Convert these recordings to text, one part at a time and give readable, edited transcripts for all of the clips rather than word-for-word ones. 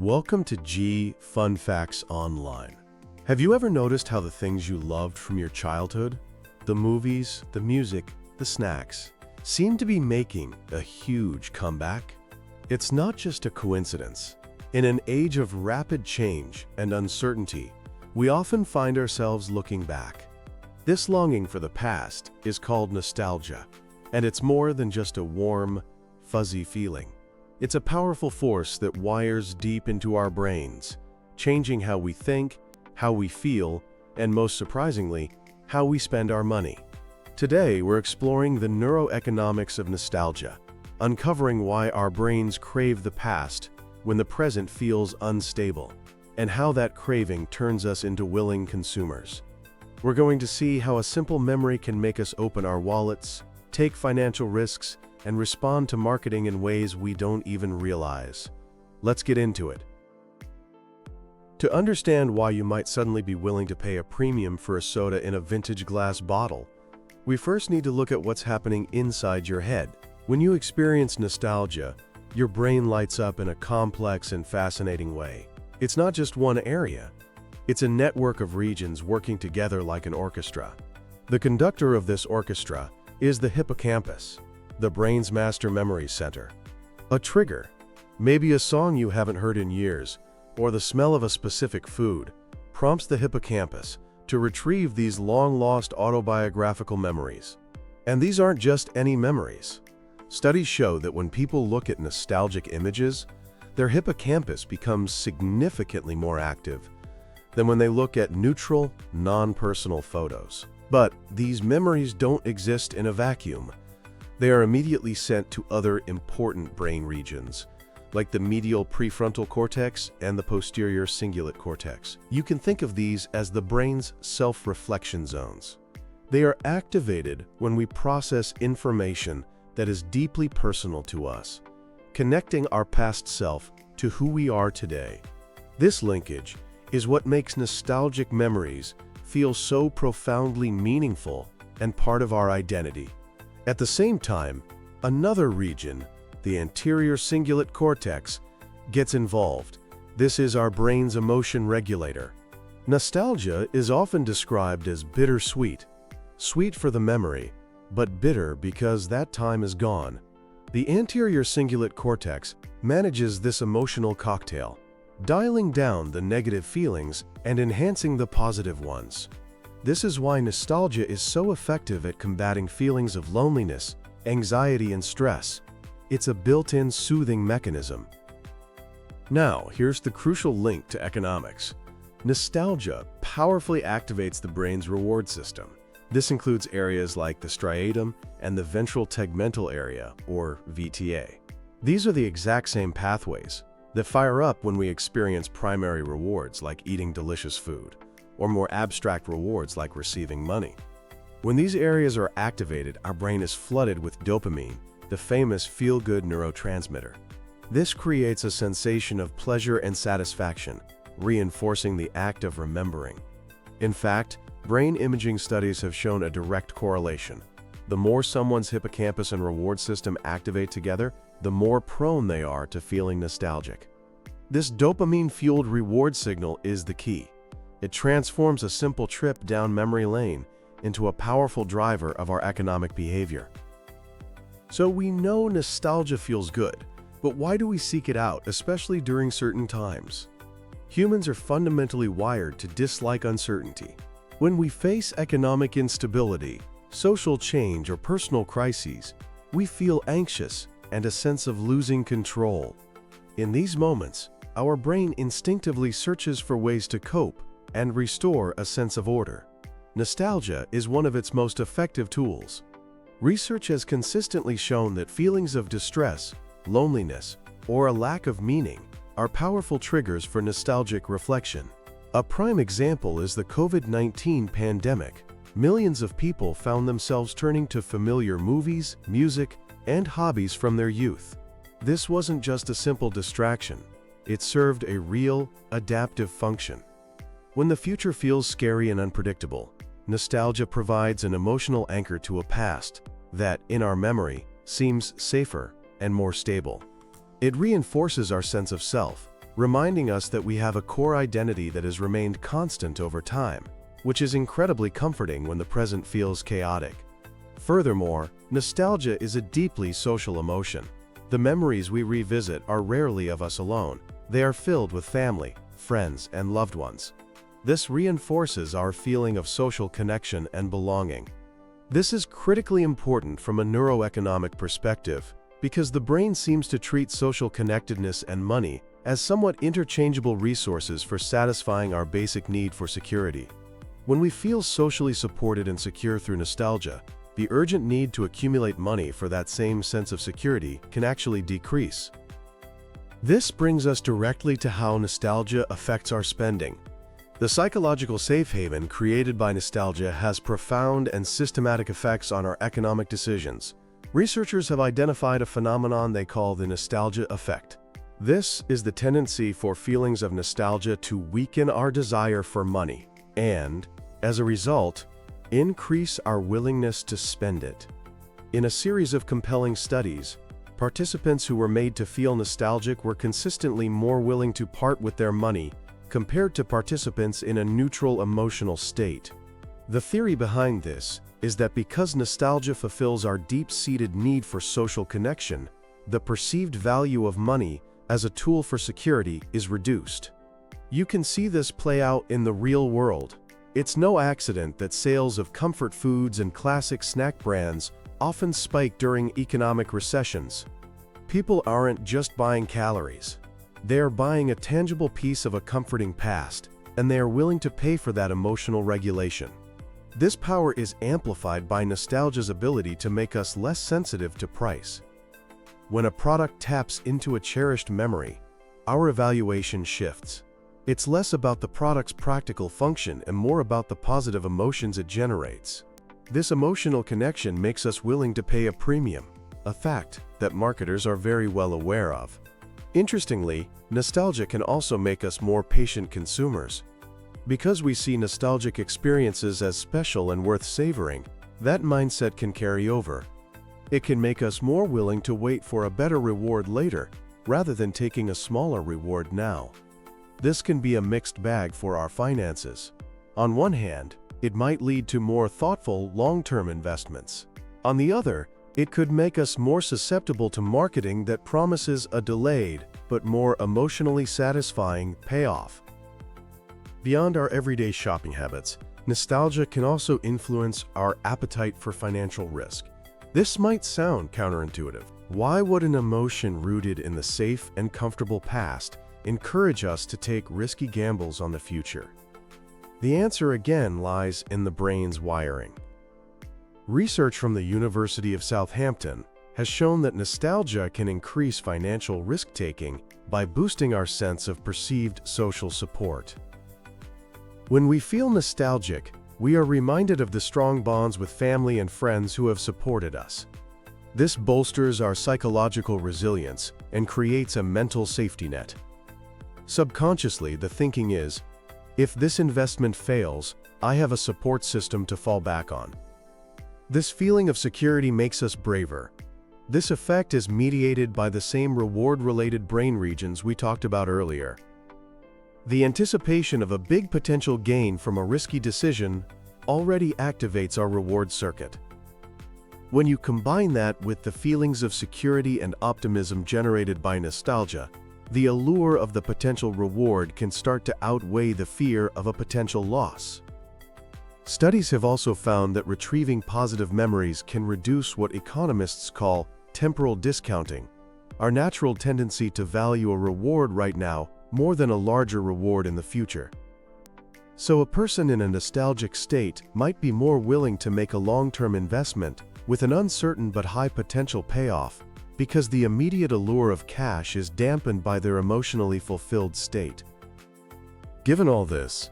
Welcome to G Fun Facts Online. Have you ever noticed how the things you loved from your childhood, the movies, the music, the snacks, seem to be making a huge comeback? It's not just a coincidence. In an age of rapid change and uncertainty, we often find ourselves looking back. This longing for the past is called nostalgia, and it's more than just a warm, fuzzy feeling. It's a powerful force that wires deep into our brains, changing how we think, how we feel, and most surprisingly, how we spend our money. Today, we're exploring the neuroeconomics of nostalgia, uncovering why our brains crave the past when the present feels unstable, and how that craving turns us into willing consumers. We're going to see how a simple memory can make us open our wallets, take financial risks, and respond to marketing in ways we don't even realize. Let's get into it. To understand why you might suddenly be willing to pay a premium for a soda in a vintage glass bottle, we first need to look at what's happening inside your head. When you experience nostalgia, your brain lights up in a complex and fascinating way. It's not just one area. It's a network of regions working together like an orchestra. The conductor of this orchestra is the hippocampus, the brain's master memory center. A trigger, maybe a song you haven't heard in years, or the smell of a specific food, prompts the hippocampus to retrieve these long-lost autobiographical memories. And these aren't just any memories. Studies show that when people look at nostalgic images, their hippocampus becomes significantly more active than when they look at neutral, non-personal photos. But these memories don't exist in a vacuum. They are immediately sent to other important brain regions, like the medial prefrontal cortex and the posterior cingulate cortex. You can think of these as the brain's self-reflection zones. They are activated when we process information that is deeply personal to us, connecting our past self to who we are today. This linkage is what makes nostalgic memories feel so profoundly meaningful and part of our identity. At the same time, another region, the anterior cingulate cortex, gets involved. This is our brain's emotion regulator. Nostalgia is often described as bittersweet, sweet for the memory, but bitter because that time is gone. The anterior cingulate cortex manages this emotional cocktail, dialing down the negative feelings and enhancing the positive ones. This is why nostalgia is so effective at combating feelings of loneliness, anxiety, and stress. It's a built-in soothing mechanism. Now, here's the crucial link to economics. Nostalgia powerfully activates the brain's reward system. This includes areas like the striatum and the ventral tegmental area, or VTA. These are the exact same pathways that fire up when we experience primary rewards like eating delicious food, or more abstract rewards like receiving money. When these areas are activated, our brain is flooded with dopamine, the famous feel-good neurotransmitter. This creates a sensation of pleasure and satisfaction, reinforcing the act of remembering. In fact, brain imaging studies have shown a direct correlation. The more someone's hippocampus and reward system activate together, the more prone they are to feeling nostalgic. This dopamine-fueled reward signal is the key. It transforms a simple trip down memory lane into a powerful driver of our economic behavior. So we know nostalgia feels good, but why do we seek it out, especially during certain times? Humans are fundamentally wired to dislike uncertainty. When we face economic instability, social change, or personal crises, we feel anxious and a sense of losing control. In these moments, our brain instinctively searches for ways to cope and restore a sense of order. Nostalgia is one of its most effective tools. Research has consistently shown that feelings of distress, loneliness, or a lack of meaning are powerful triggers for nostalgic reflection. A prime example is the COVID-19 pandemic. Millions of people found themselves turning to familiar movies, music, and hobbies from their youth. This wasn't just a simple distraction. It served a real, adaptive function. When the future feels scary and unpredictable, nostalgia provides an emotional anchor to a past that, in our memory, seems safer and more stable. It reinforces our sense of self, reminding us that we have a core identity that has remained constant over time, which is incredibly comforting when the present feels chaotic. Furthermore, nostalgia is a deeply social emotion. The memories we revisit are rarely of us alone. They are filled with family, friends, and loved ones. This reinforces our feeling of social connection and belonging. This is critically important from a neuroeconomic perspective, because the brain seems to treat social connectedness and money as somewhat interchangeable resources for satisfying our basic need for security. When we feel socially supported and secure through nostalgia, the urgent need to accumulate money for that same sense of security can actually decrease. This brings us directly to how nostalgia affects our spending. The psychological safe haven created by nostalgia has profound and systematic effects on our economic decisions. Researchers have identified a phenomenon they call the nostalgia effect. This is the tendency for feelings of nostalgia to weaken our desire for money and, as a result, increase our willingness to spend it. In a series of compelling studies, participants who were made to feel nostalgic were consistently more willing to part with their money compared to participants in a neutral emotional state. The theory behind this is that because nostalgia fulfills our deep-seated need for social connection, the perceived value of money as a tool for security is reduced. You can see this play out in the real world. It's no accident that sales of comfort foods and classic snack brands often spike during economic recessions. People aren't just buying calories. They are buying a tangible piece of a comforting past, and they are willing to pay for that emotional regulation. This power is amplified by nostalgia's ability to make us less sensitive to price. When a product taps into a cherished memory, our evaluation shifts. It's less about the product's practical function and more about the positive emotions it generates. This emotional connection makes us willing to pay a premium, a fact that marketers are very well aware of. Interestingly, nostalgia can also make us more patient consumers. Because we see nostalgic experiences as special and worth savoring, that mindset can carry over. It can make us more willing to wait for a better reward later, rather than taking a smaller reward now. This can be a mixed bag for our finances. On one hand, it might lead to more thoughtful, long-term investments. On the other, it could make us more susceptible to marketing that promises a delayed, but more emotionally satisfying payoff. Beyond our everyday shopping habits, nostalgia can also influence our appetite for financial risk. This might sound counterintuitive. Why would an emotion rooted in the safe and comfortable past encourage us to take risky gambles on the future? The answer again lies in the brain's wiring. Research from the University of Southampton has shown that nostalgia can increase financial risk-taking by boosting our sense of perceived social support. When we feel nostalgic, we are reminded of the strong bonds with family and friends who have supported us. This bolsters our psychological resilience and creates a mental safety net. Subconsciously, the thinking is, if this investment fails, I have a support system to fall back on. This feeling of security makes us braver. This effect is mediated by the same reward-related brain regions we talked about earlier. The anticipation of a big potential gain from a risky decision already activates our reward circuit. When you combine that with the feelings of security and optimism generated by nostalgia, the allure of the potential reward can start to outweigh the fear of a potential loss. Studies have also found that retrieving positive memories can reduce what economists call temporal discounting, our natural tendency to value a reward right now more than a larger reward in the future. So a person in a nostalgic state might be more willing to make a long-term investment with an uncertain but high potential payoff because the immediate allure of cash is dampened by their emotionally fulfilled state. Given all this,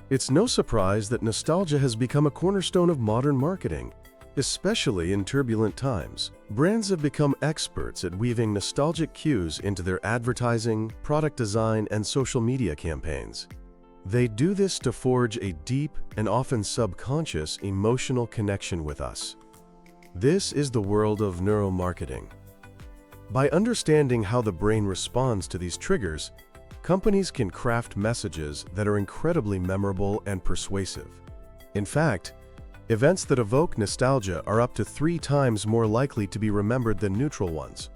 it's no surprise that nostalgia has become a cornerstone of modern marketing, especially in turbulent times. Brands have become experts at weaving nostalgic cues into their advertising, product design, and social media campaigns. They do this to forge a deep and often subconscious emotional connection with us. This is the world of neuromarketing. By understanding how the brain responds to these triggers, Companies can craft messages that are incredibly memorable and persuasive. In fact, events that evoke nostalgia are up to 3 times more likely to be remembered than neutral ones.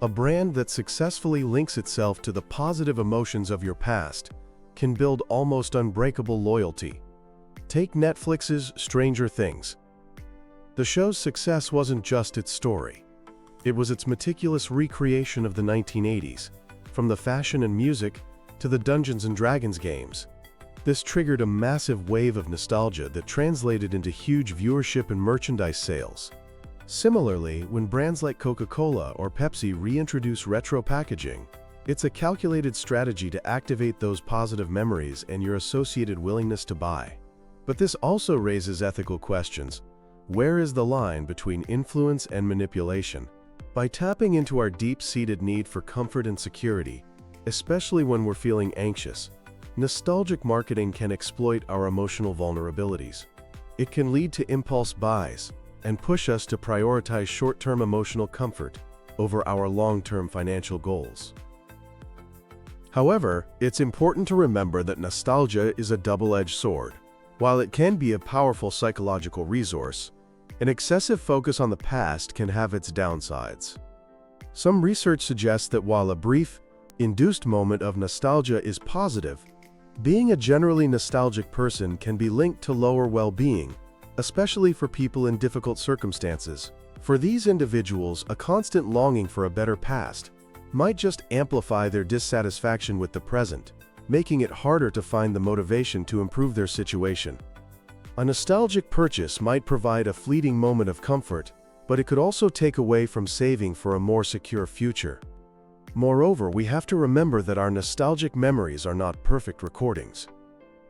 A brand that successfully links itself to the positive emotions of your past can build almost unbreakable loyalty. Take Netflix's Stranger Things. The show's success wasn't just its story. It was its meticulous recreation of the 1980s, from the fashion and music to the Dungeons & Dragons games. This triggered a massive wave of nostalgia that translated into huge viewership and merchandise sales. Similarly, when brands like Coca-Cola or Pepsi reintroduce retro packaging, it's a calculated strategy to activate those positive memories and your associated willingness to buy. But this also raises ethical questions. Where is the line between influence and manipulation? By tapping into our deep-seated need for comfort and security, especially when we're feeling anxious, nostalgic marketing can exploit our emotional vulnerabilities. It can lead to impulse buys and push us to prioritize short-term emotional comfort over our long-term financial goals. However, it's important to remember that nostalgia is a double-edged sword. While it can be a powerful psychological resource, an excessive focus on the past can have its downsides. Some research suggests that while a brief, induced moment of nostalgia is positive, being a generally nostalgic person can be linked to lower well-being, especially for people in difficult circumstances. For these individuals, a constant longing for a better past might just amplify their dissatisfaction with the present, making it harder to find the motivation to improve their situation. A nostalgic purchase might provide a fleeting moment of comfort, but it could also take away from saving for a more secure future. Moreover, we have to remember that our nostalgic memories are not perfect recordings.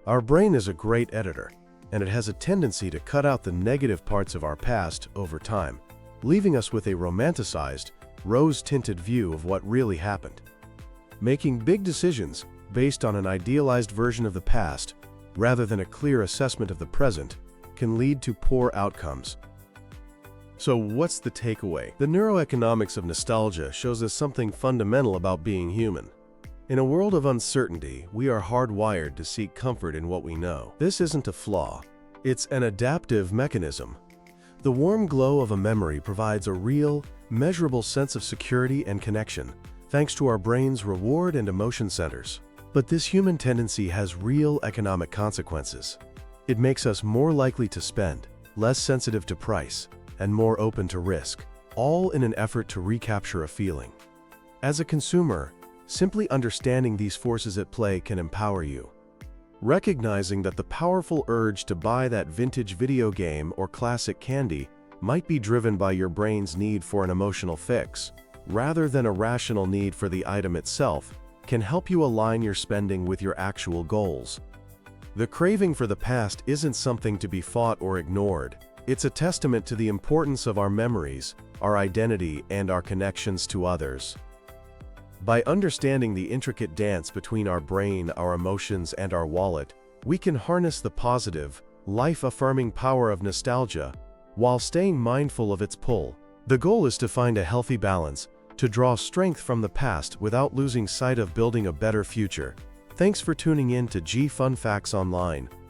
Our brain is a great editor, and it has a tendency to cut out the negative parts of our past over time, leaving us with a romanticized, rose-tinted view of what really happened. Making big decisions based on an idealized version of the past, rather than a clear assessment of the present, can lead to poor outcomes. So what's the takeaway? The neuroeconomics of nostalgia shows us something fundamental about being human. In a world of uncertainty, we are hardwired to seek comfort in what we know. This isn't a flaw. It's an adaptive mechanism. The warm glow of a memory provides a real, measurable sense of security and connection, thanks to our brain's reward and emotion centers. But this human tendency has real economic consequences. It makes us more likely to spend, less sensitive to price, and more open to risk, all in an effort to recapture a feeling. As a consumer, simply understanding these forces at play can empower you. Recognizing that the powerful urge to buy that vintage video game or classic candy might be driven by your brain's need for an emotional fix, rather than a rational need for the item itself, can help you align your spending with your actual goals. The craving for the past isn't something to be fought or ignored. It's a testament to the importance of our memories, our identity, and our connections to others. By understanding the intricate dance between our brain, our emotions, and our wallet, we can harness the positive, life-affirming power of nostalgia while staying mindful of its pull. The goal is to find a healthy balance, to draw strength from the past without losing sight of building a better future. Thanks for tuning in to Fun Facts Online.